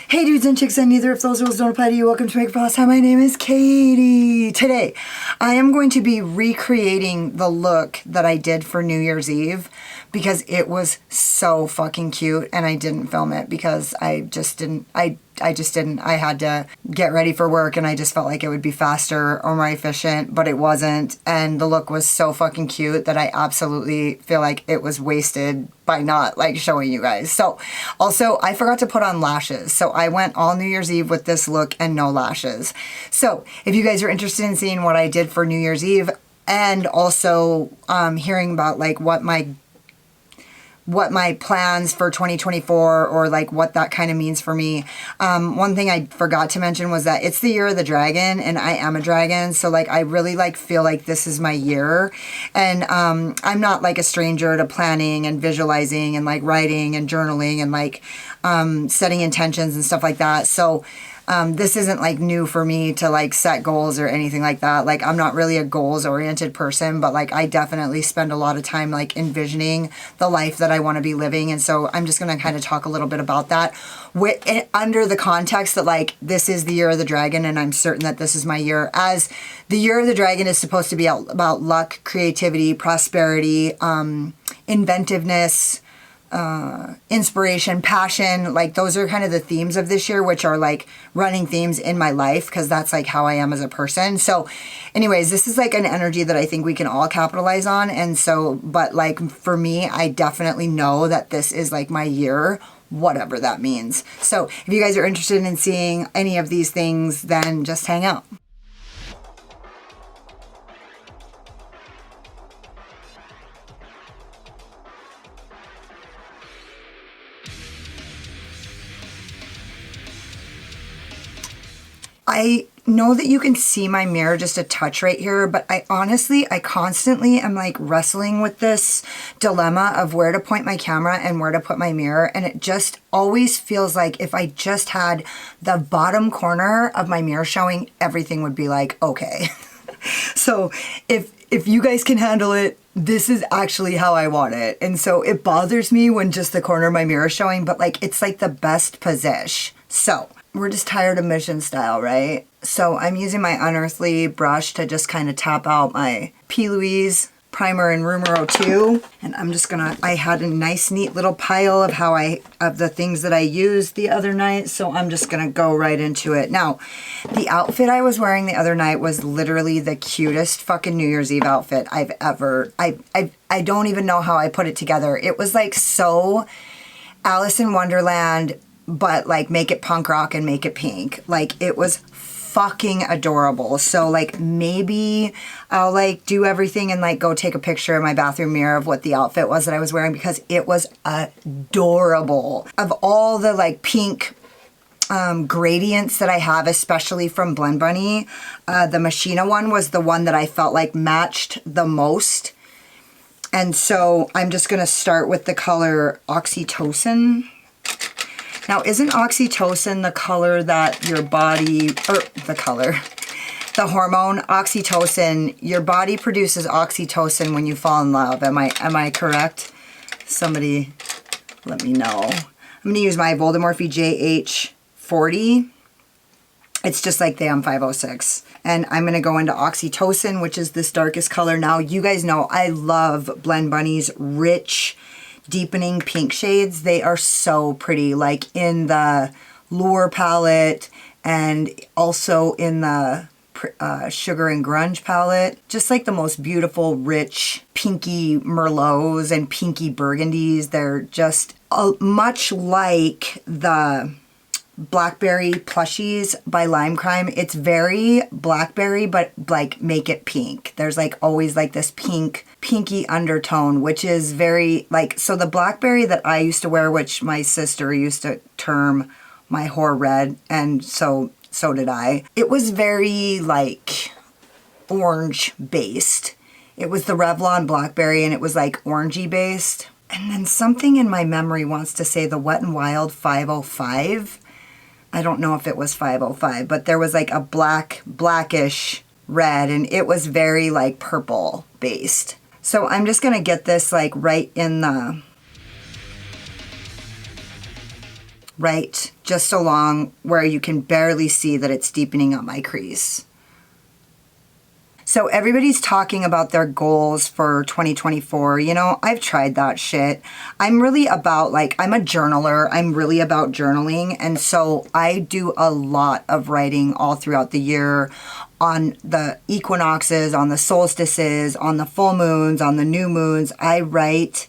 Hey dudes and chicks, and neither if those rules don't apply to you, welcome to Makeup for Less Time. My name is Katie. Today, I am going to be recreating the look that I did for New Year's Eve because it was so fucking cute, and I didn't film it because I just didn't. I had to get ready for work, and I just felt like it would be faster or more efficient, but it wasn't. And the look was so fucking cute that I absolutely feel like it was wasted by not like showing you guys. So also I forgot to put on lashes. So I went all New Year's Eve with this look and no lashes. So if you guys are interested in seeing what I did for New Year's Eve and also hearing about like what my plans for 2024 or like what that kind of means for me. One thing I forgot to mention was that it's the year of the dragon, and I am a dragon. So like, I really like feel like this is my year. And I'm not like a stranger to planning and visualizing and like writing and journaling and like setting intentions and stuff like that. So this isn't like new for me to like set goals or anything like that. Like, I'm not really a goals oriented person, but like I definitely spend a lot of time like envisioning the life that I want to be living. And so I'm just going to kind of talk a little bit about that under the context that like this is the year of the dragon, and I'm certain that this is my year, as the year of the dragon is supposed to be about luck, creativity, prosperity, inventiveness, inspiration, passion. Like those are kind of the themes of this year, which are like running themes in my life because that's like how I am as a person. So anyways, this is like an energy that I think we can all capitalize on. And so, but like for me, I definitely know that this is like my year, whatever that means. So if you guys are interested in seeing any of these things, then just hang out. I know that you can see my mirror just a touch right here, but I constantly am like wrestling with this dilemma of where to point my camera and where to put my mirror. And it just always feels like if I just had the bottom corner of my mirror showing, everything would be like, okay. So if you guys can handle it, this is actually how I want it. And so it bothers me when just the corner of my mirror is showing, but like, it's like the best position. So we're just tired of mission style, right? So I'm using my Unearthly brush to just kind of tap out my P. Louise primer in Rumor 02. And I'm just gonna, I had a nice neat little pile of the things that I used the other night. So I'm just gonna go right into it. Now, the outfit I was wearing the other night was literally the cutest fucking New Year's Eve outfit I've ever, I don't even know how I put it together. It was like so Alice in Wonderland, but like make it punk rock and make it pink. Like it was fucking adorable. So like maybe I'll like do everything and like go take a picture in my bathroom mirror of what the outfit was that I was wearing because it was adorable. Of all the like pink gradients that I have, especially from Blend Bunny, the Machina one was the one that I felt like matched the most. And so I'm just gonna start with the color Oxytocin. Now, isn't oxytocin the color that your body, the hormone oxytocin, your body produces oxytocin when you fall in love? Am I correct? Somebody let me know. I'm going to use my Voldemorphe JH40. It's just like the M506. And I'm going to go into Oxytocin, which is this darkest color. Now, you guys know I love Blend Bunny's rich, deepening pink shades. They are so pretty, like in the Lure palette and also in the Sugar and Grunge palette. Just like the most beautiful, rich, pinky Merlots and pinky Burgundies. They're just much like the Blackberry plushies by Lime Crime. It's very blackberry, but like make it pink. There's like always like this pinky undertone, which is very like, so the blackberry that I used to wear, which my sister used to term my whore red, and so did I. It was very like orange based. It was the Revlon blackberry, and it was like orangey based. And then something in my memory wants to say the Wet n Wild 505. I don't know if it was 505, but there was like a blackish red, and it was very like purple based. So I'm just gonna get this like right in the right just along where you can barely see that it's deepening up my crease. So everybody's talking about their goals for 2024. You know, I've tried that shit. I'm really about I'm a journaler. I'm really about journaling. And so I do a lot of writing all throughout the year on the equinoxes, on the solstices, on the full moons, on the new moons. I write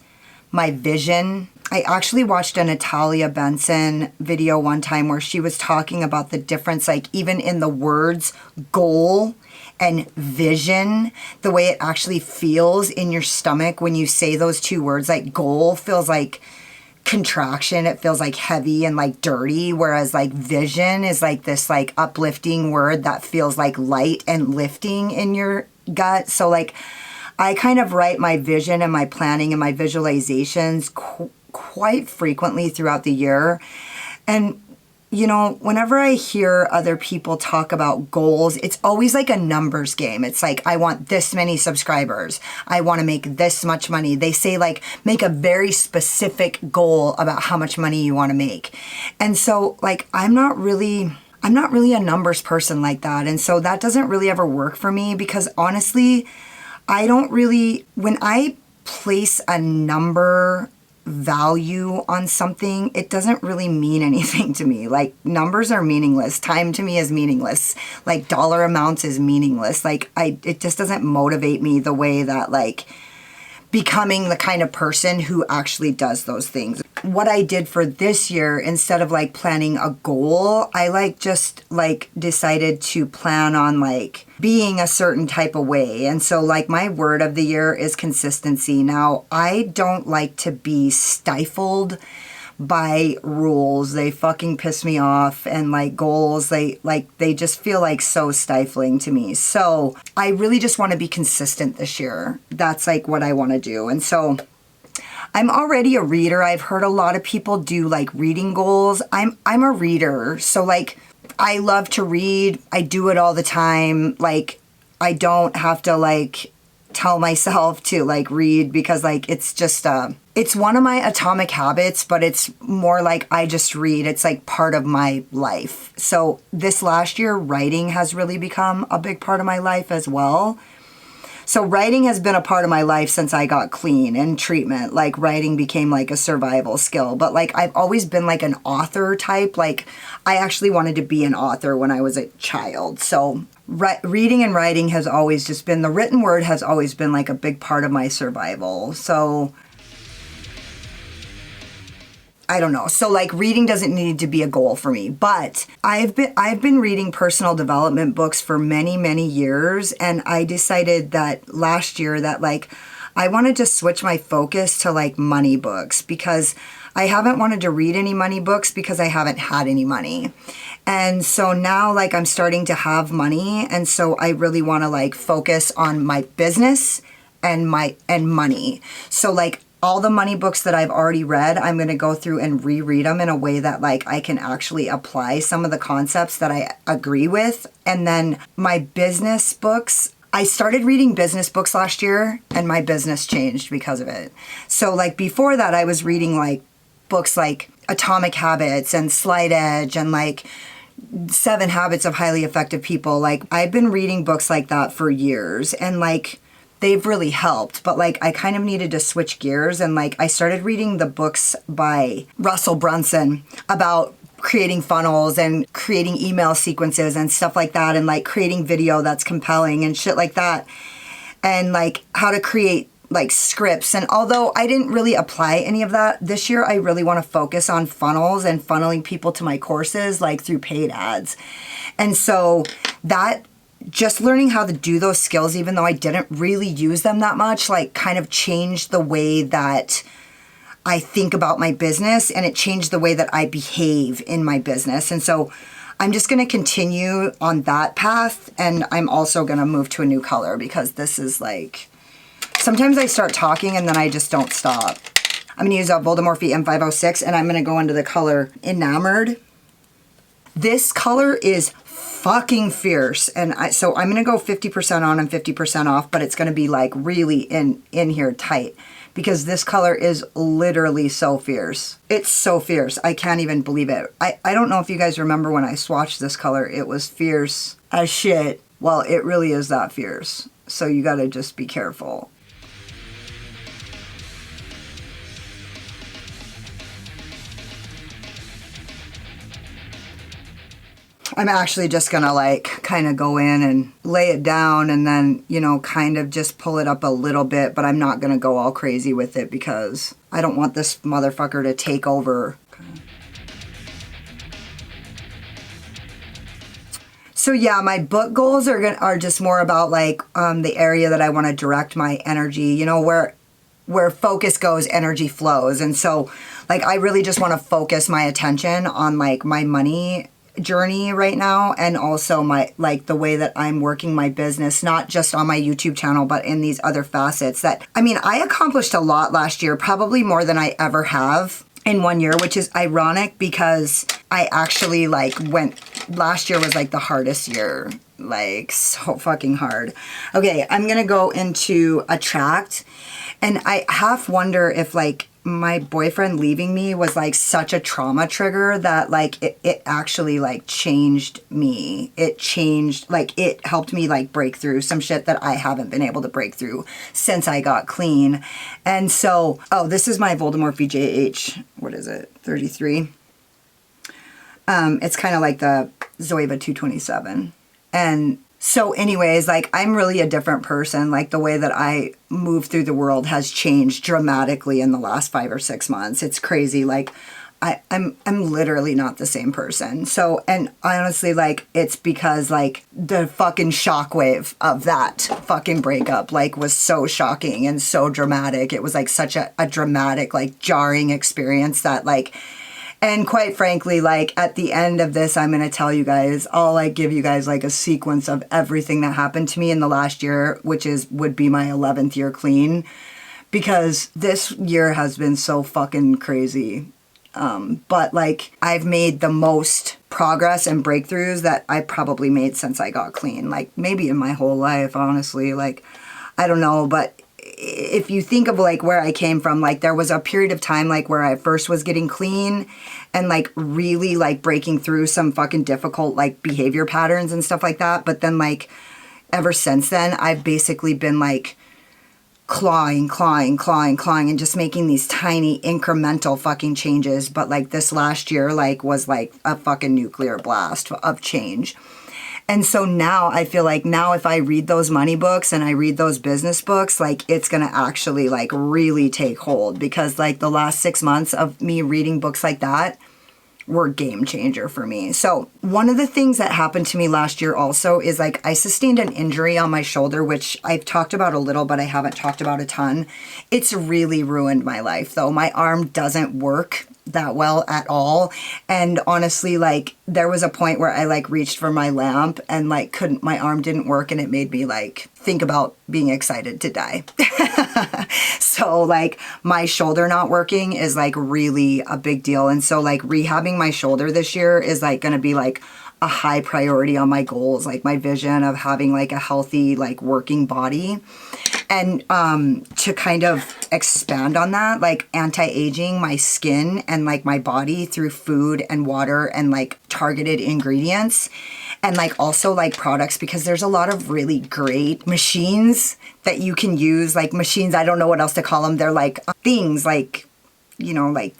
my vision. I actually watched a Natalia Benson video one time where she was talking about the difference, even in the words goal and vision, the way it actually feels in your stomach when you say those two words. Goal feels like contraction, it feels heavy and dirty, whereas vision is this uplifting word that feels light and lifting in your gut. So I kind of write my vision and my planning and my visualizations quite frequently throughout the year. And you know, whenever I hear other people talk about goals, it's always a numbers game. It's I want this many subscribers. I want to make this much money. They say make a very specific goal about how much money you want to make. And so I'm not really a numbers person like that. And so that doesn't really ever work for me because honestly, when I place a number value on something, it doesn't really mean anything to me. Numbers are meaningless. Time to me is meaningless. Dollar amounts is meaningless. It just doesn't motivate me the way that becoming the kind of person who actually does those things. What I did for this year, instead of planning a goal, I just decided to plan on being a certain type of way. And so my word of the year is consistency. Now, I don't like to be stifled by rules. They fucking piss me off. And goals, they just feel so stifling to me. So I really just want to be consistent this year. That's what I want to do. And so I'm already a reader. I've heard a lot of people do reading goals. I'm a reader. So I love to read. I do it all the time. I don't have to tell myself to read because it's just it's one of my atomic habits, but it's more I just read. It's part of my life. So this last year, writing has really become a big part of my life as well. So writing has been a part of my life since I got clean and treatment. Writing became a survival skill. But I've always been an author type. I actually wanted to be an author when I was a child. So reading and writing has always just been, the written word has always been a big part of my survival. So I don't know. So reading doesn't need to be a goal for me, but I've been reading personal development books for many, many years. And I decided that last year that I wanted to switch my focus to money books because I haven't wanted to read any money books because I haven't had any money. And so now I'm starting to have money. And so I really want to focus on my business and money. So all the money books that I've already read, I'm going to go through and reread them in a way that I can actually apply some of the concepts that I agree with. And then my business books, I started reading business books last year and my business changed because of it. So before that, I was reading books like Atomic Habits and Slight Edge and 7 Habits of Highly Effective People. I've been reading books like that for years and they've really helped, but I kind of needed to switch gears and I started reading the books by Russell Brunson about creating funnels and creating email sequences and stuff like that and creating video that's compelling and shit like that and how to create scripts. And although I didn't really apply any of that this year, I really want to focus on funnels and funneling people to my courses through paid ads. And so that just learning how to do those skills, even though I didn't really use them that much, kind of changed the way that I think about my business and it changed the way that I behave in my business. And so I'm just going to continue on that path. And I'm also going to move to a new color because this is sometimes I start talking and then I just don't stop. I'm going to use a Voldemorphe M506 and I'm going to go into the color Enamored. This color is fucking fierce. And so I'm going to go 50% on and 50% off, but it's going to be really in here tight. because this color is literally so fierce. It's so fierce. I can't even believe it. I don't know if you guys remember when I swatched this color, it was fierce as shit. Well, it really is that fierce. So you gotta just be careful. I'm actually just gonna like kind of go in and lay it down and then, you know, kind of just pull it up a little bit, but I'm not gonna go all crazy with it because I don't want this motherfucker to take over. So yeah, my book goals are just more about like the area that I want to direct my energy, you know, where focus goes, energy flows. And so like I really just want to focus my attention on like my money journey right now, and also my like the way that I'm working my business, not just on my YouTube channel but in these other facets. That I mean, I accomplished a lot last year, probably more than I ever have in 1 year, which is ironic because I actually like last year was like the hardest year, like so fucking hard. Okay, I'm gonna go into attract, and I half wonder if like my boyfriend leaving me was like such a trauma trigger that like it actually like changed me. It changed, like it helped me like break through some shit that I haven't been able to break through since I got clean. And so, oh, this is my Voldemort VJH, what is it, 33? It's kind of like the Zoeva 227. And so anyways, like I'm really a different person. Like the way that I move through the world has changed dramatically in the last 5 or 6 months. It's crazy. Like I'm literally not the same person. So, and honestly, like it's because like the fucking shockwave of that fucking breakup like was so shocking and so dramatic. It was like such a dramatic, like jarring experience that like, and quite frankly, like at the end of this, I'm going to tell you guys, I'll like give you guys like a sequence of everything that happened to me in the last year, which would be my 11th year clean, because this year has been so fucking crazy. But like I've made the most progress and breakthroughs that I probably made since I got clean, like maybe in my whole life, honestly. Like, I don't know, but if you think of like where I came from, like there was a period of time like where I first was getting clean and like really like breaking through some fucking difficult like behavior patterns and stuff like that. But then like ever since then, I've basically been like clawing and just making these tiny incremental fucking changes. But like this last year like was like a fucking nuclear blast of change. And so now I feel like now if I read those money books and I read those business books, like it's going to actually like really take hold, because like the last 6 months of me reading books like that were a game changer for me. So one of the things that happened to me last year also is like I sustained an injury on my shoulder, which I've talked about a little, but I haven't talked about a ton. It's really ruined my life though. My arm doesn't work that well at all. And honestly, like there was a point where I like reached for my lamp and like my arm didn't work, and it made me like think about being excited to die. So like my shoulder not working is like really a big deal. And so like rehabbing my shoulder this year is like going to be like a high priority on my goals, like my vision of having like a healthy, like working body. And to kind of expand on that, like anti-aging my skin and like my body through food and water and like targeted ingredients, and like also like products, because there's a lot of really great machines that you can use, like machines, I don't know what else to call them. They're like things like, you know, like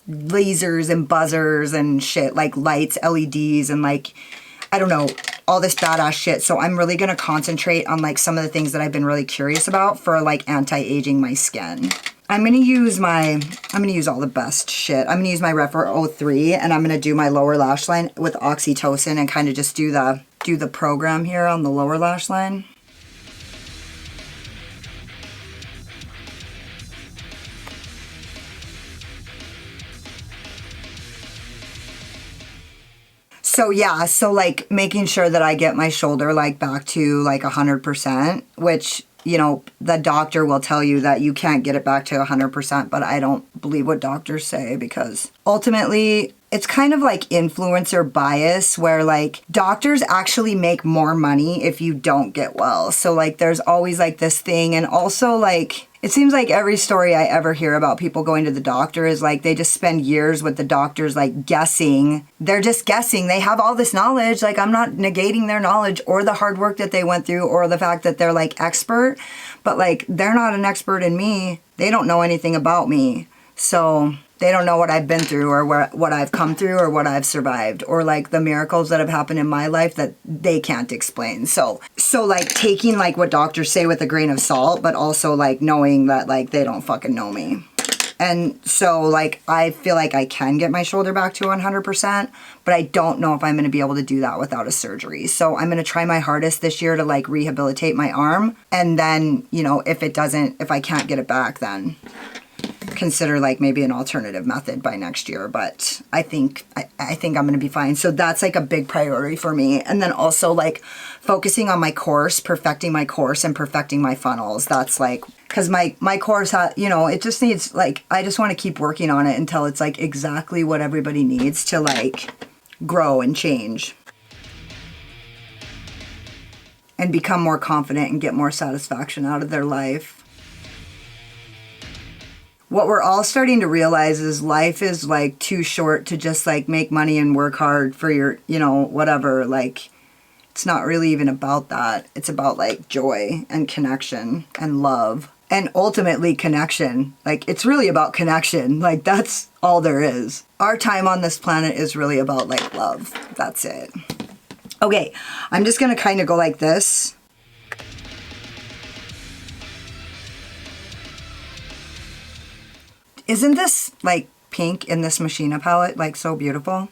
lasers and buzzers and shit, like lights, LEDs, and like, I don't know, all this badass shit. So I'm really going to concentrate on like some of the things that I've been really curious about for like anti-aging my skin. I'm going to use all the best shit. I'm going to use my Refer 03, and I'm going to do my lower lash line with oxytocin and kind of just do the program here on the lower lash line. So yeah, so like making sure that I get my shoulder like back to like 100%, which, you know, the doctor will tell you that you can't get it back to 100%, but I don't believe what doctors say, because ultimately it's kind of like influencer bias, where like doctors actually make more money if you don't get well. So like there's always like this thing. And also like It seems like every story I ever hear about people going to the doctor is like they just spend years with the doctors like guessing. They're just guessing. They have all this knowledge. Like, I'm not negating their knowledge or the hard work that they went through or the fact that they're like expert, but like they're not an expert in me. They don't know anything about me. So they don't know what I've been through or what I've come through or what I've survived or like the miracles that have happened in my life that they can't explain. So like taking like what doctors say with a grain of salt, but also like knowing that like they don't fucking know me. And so like I feel like I can get my shoulder back to 100%, but I don't know if I'm going to be able to do that without a surgery. So I'm going to try my hardest this year to like rehabilitate my arm. And then, you know, if I can't get it back, then consider like maybe an alternative method by next year. But I think I'm going to be fine. So that's like a big priority for me. And then also like focusing on my course, perfecting my course and perfecting my funnels. That's like, because my course, you know, it just needs like, I just want to keep working on it until it's like exactly what everybody needs to like grow and change and become more confident and get more satisfaction out of their life. What we're all starting to realize is life is like too short to just like make money and work hard for your, you know, whatever. Like, it's not really even about that. It's about like joy and connection and love and ultimately connection. Like, it's really about connection. Like, that's all there is. Our time on this planet is really about like love. That's it. Okay, I'm just going to kind of go like this. Isn't this like pink in this Machina palette like so beautiful?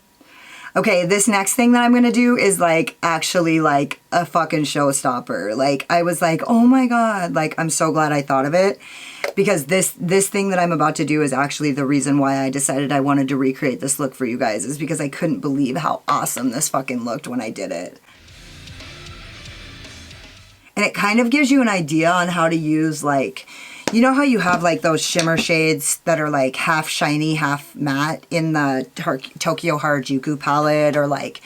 Okay, this next thing that I'm gonna do is like actually like a fucking showstopper. Like, I was like, oh my god, like I'm so glad I thought of it, because this thing that I'm about to do is actually the reason why I decided I wanted to recreate this look for you guys, is because I couldn't believe how awesome this fucking looked when I did it. And it kind of gives you an idea on how to use like, you know how you have like those shimmer shades that are like half shiny, half matte in the Tokyo Harajuku palette, or like,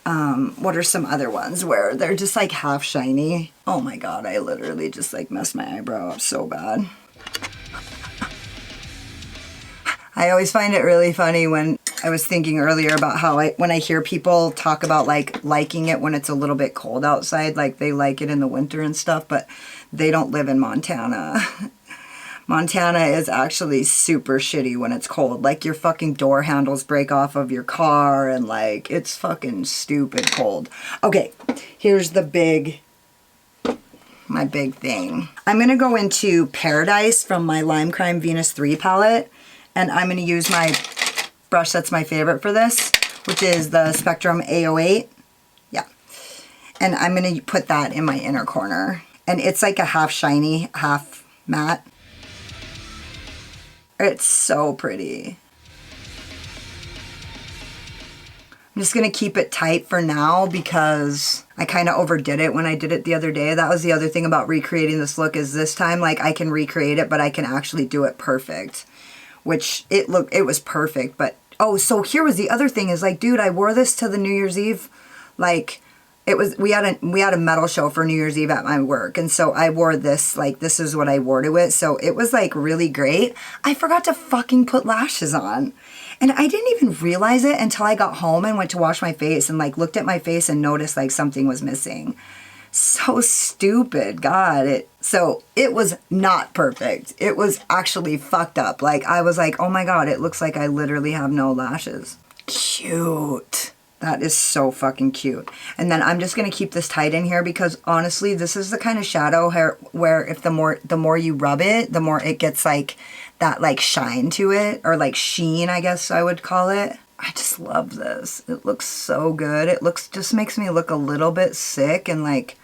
what are some other ones where they're just like half shiny? Oh my god, I literally just like messed my eyebrow up so bad. I always find it really funny when I was thinking earlier about how when I hear people talk about like liking it when it's a little bit cold outside, like they like it in the winter and stuff, but they don't live in Montana. Montana is actually super shitty when it's cold. Like, your fucking door handles break off of your car and like, it's fucking stupid cold. Okay, here's my big thing. I'm gonna go into Paradise from my Lime Crime Venus 3 palette, and I'm gonna use my brush that's my favorite for this, which is the Spectrum A08. Yeah. And I'm gonna put that in my inner corner. And it's like a half shiny, half matte. It's so pretty. I'm just going to keep it tight for now because I kind of overdid it when I did it the other day. That was the other thing about recreating this look, is this time, like, I can recreate it, but I can actually do it perfect. Which, it was perfect, but, oh, so here was the other thing is, like, dude, I wore this to the New Year's Eve, like, we had a metal show for New Year's Eve at my work, and so I wore this, like, this is what I wore to it, so it was, like, really great. I forgot to fucking put lashes on, and I didn't even realize it until I got home and went to wash my face and, like, looked at my face and noticed, like, something was missing. So stupid, God. So it was not perfect. It was actually fucked up. Like, I was like, oh my god, it looks like I literally have no lashes. Cute. That is so fucking cute. And then I'm just going to keep this tight in here because honestly, this is the kind of shadow where if the more you rub it, the more it gets like that like shine to it, or like sheen, I guess I would call it. I just love this. It looks so good. It just makes me look a little bit sick and like,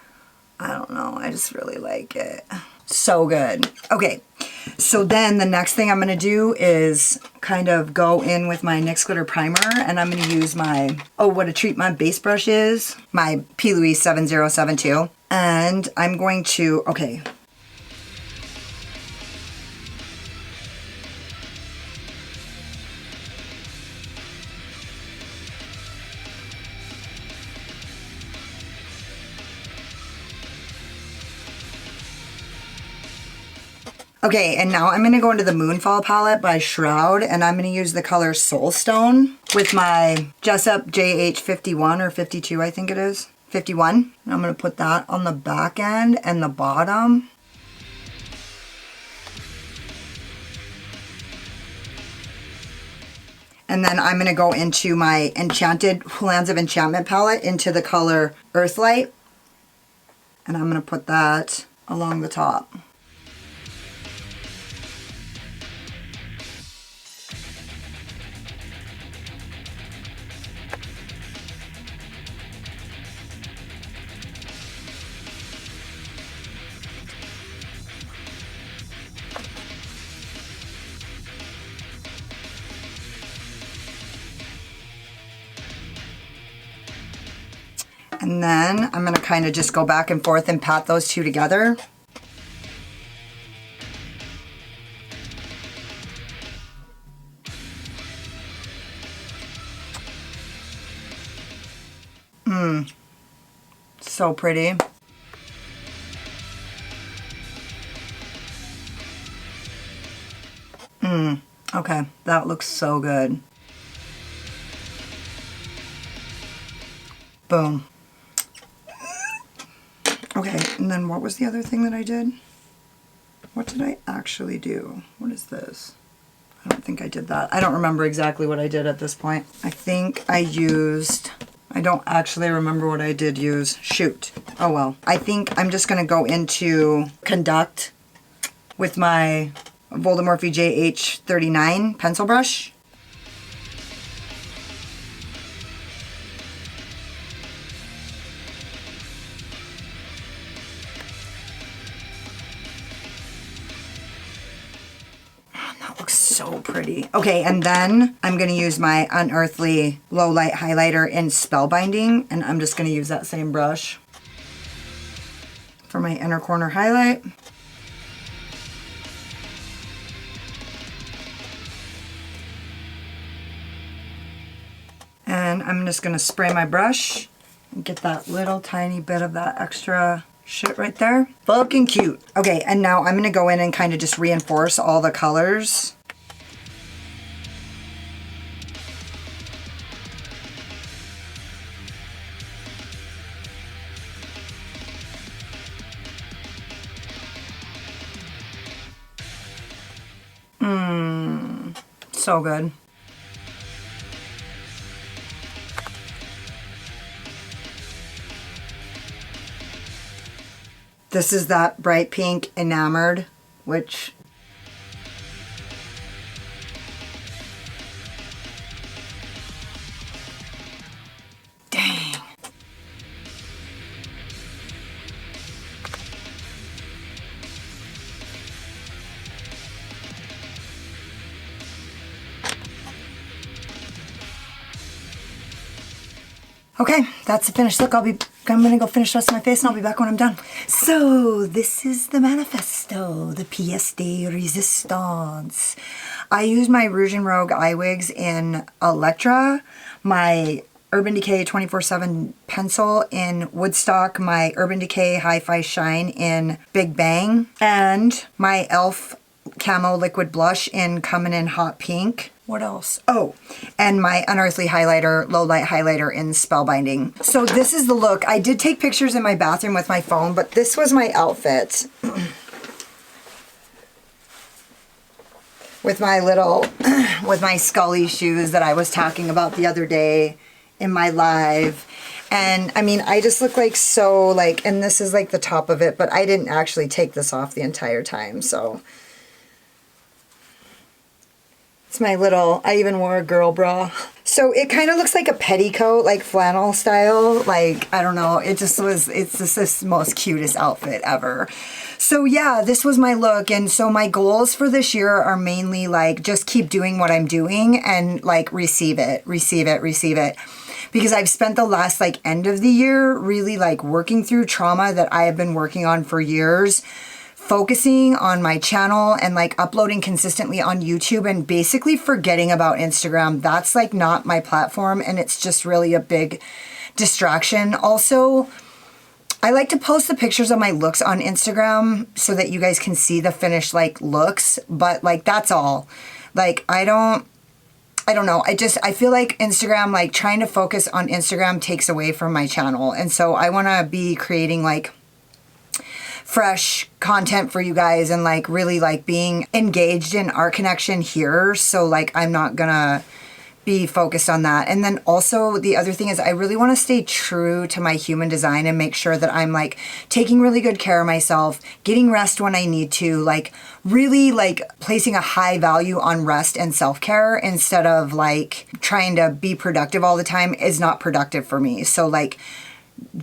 I don't know. I just really like it. So good. Okay. So then the next thing I'm going to do is kind of go in with my NYX Glitter Primer, and I'm going to use my, oh, what a treat my base brush is, my P. Louise 7072. And I'm going to, okay. Okay, and now I'm gonna go into the Moonfall palette by Shroud, and I'm gonna use the color Soulstone with my Jessup JH51 or 52, I think it is. 51. And I'm gonna put that on the back end and the bottom. And then I'm gonna go into my Enchanted Lands of Enchantment palette into the color Earthlight. And I'm gonna put that along the top. And then I'm gonna kind of just go back and forth and pat those two together. So pretty. Okay, that looks so good. Boom. Okay, and then what was the other thing that I did? What did I actually do? What is this? I don't think I did that. I don't remember exactly what I did at this point. I think I used... I don't actually remember what I did use. Shoot. Oh well. I think I'm just going to go into Conduct with my Voldemorphe JH39 pencil brush. So pretty. Okay, and then I'm going to use my Unearthly Low Light Highlighter in Spellbinding, and I'm just going to use that same brush for my inner corner highlight. And I'm just going to spray my brush and get that little tiny bit of that extra shit right there. Fucking cute. Okay, and now I'm going to go in and kind of just reinforce all the colors. So good. This is that bright pink Enamored, which dang. Okay, that's the finished look. I'm gonna go finish the rest of my face and I'll be back when I'm done. So this is the Manifesto, the pièce de résistance. I use my Rouge and Rogue eye wigs in Electra, my Urban Decay 24/7 pencil in Woodstock, my Urban Decay Hi-Fi Shine in Big Bang, and my e.l.f. Camo Liquid Blush in Comin' in Hot Pink. What else? Oh, and my Unearthly Highlighter, Low Light Highlighter in Spellbinding. So this is the look. I did take pictures in my bathroom with my phone, but this was my outfit. With my little, with my Scully shoes that I was talking about the other day in my live. And I mean, I just look like so like, and this is like the top of it, but I didn't actually take this off the entire time, so. It's my little, I even wore a girl bra. So it kind of looks like a petticoat, like flannel style. Like, I don't know, it just was, it's just this most cutest outfit ever. So yeah, this was my look. And so my goals for this year are mainly like, just keep doing what I'm doing and like receive it. Because I've spent the last like end of the year really like working through trauma that I have been working on for years, focusing on my channel and like uploading consistently on YouTube and basically forgetting about Instagram. That's like not my platform and it's just really a big distraction. Also, I like to post the pictures of my looks on Instagram so that you guys can see the finished like looks, but like that's all. Like I don't know. I feel like Instagram, like trying to focus on Instagram takes away from my channel. And so I want to be creating like fresh content for you guys and like really like being engaged in our connection here. So like I'm not gonna be focused on that. And then also the other thing is I really want to stay true to my human design and make sure that I'm like taking really good care of myself, getting rest when I need to, like really like placing a high value on rest and self-care instead of like trying to be productive all the time is not productive for me. So like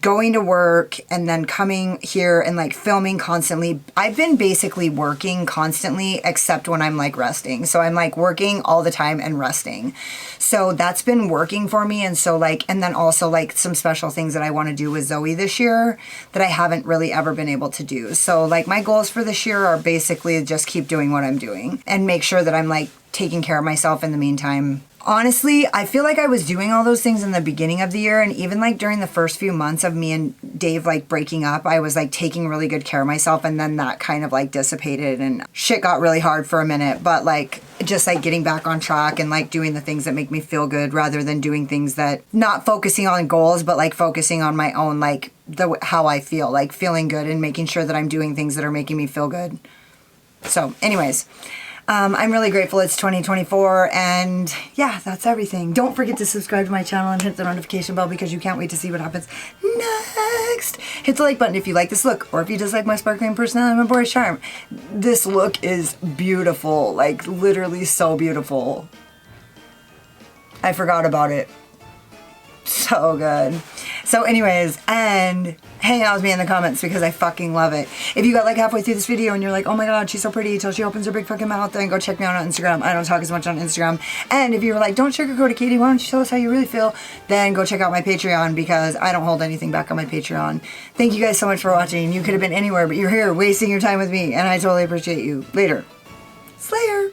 going to work and then coming here and like filming constantly. I've been basically working constantly except when I'm like resting. So I'm like working all the time and resting. So that's been working for me. And so like, and then also like some special things that I want to do with Zoe this year that I haven't really ever been able to do. So like my goals for this year are basically just keep doing what I'm doing and make sure that I'm like taking care of myself in the meantime. Honestly, I feel like I was doing all those things in the beginning of the year, and even like during the first few months of me and Dave like breaking up, I was like taking really good care of myself, and then that kind of like dissipated and shit got really hard for a minute, but like just like getting back on track and like doing the things that make me feel good rather than doing things that not focusing on goals, but like focusing on my own, like how I feel, like feeling good and making sure that I'm doing things that are making me feel good. So anyways, I'm really grateful it's 2024, and yeah, that's everything. Don't forget to subscribe to my channel and hit the notification bell because you can't wait to see what happens next. Hit the like button if you like this look, or if you dislike my sparkling personality and my boyish charm. This look is beautiful, like literally so beautiful. I forgot about it. So good. So anyways, and hang out with me in the comments because I fucking love it. If you got like halfway through this video and you're like, oh my god, she's so pretty till she opens her big fucking mouth, then go check me out on Instagram. I don't talk as much on Instagram. And if you were like, don't sugarcoat it, Katie, why don't you tell us how you really feel, then go check out my Patreon because I don't hold anything back on my Patreon. Thank you guys so much for watching. You could have been anywhere, but you're here wasting your time with me, and I totally appreciate you. Later. Slayer.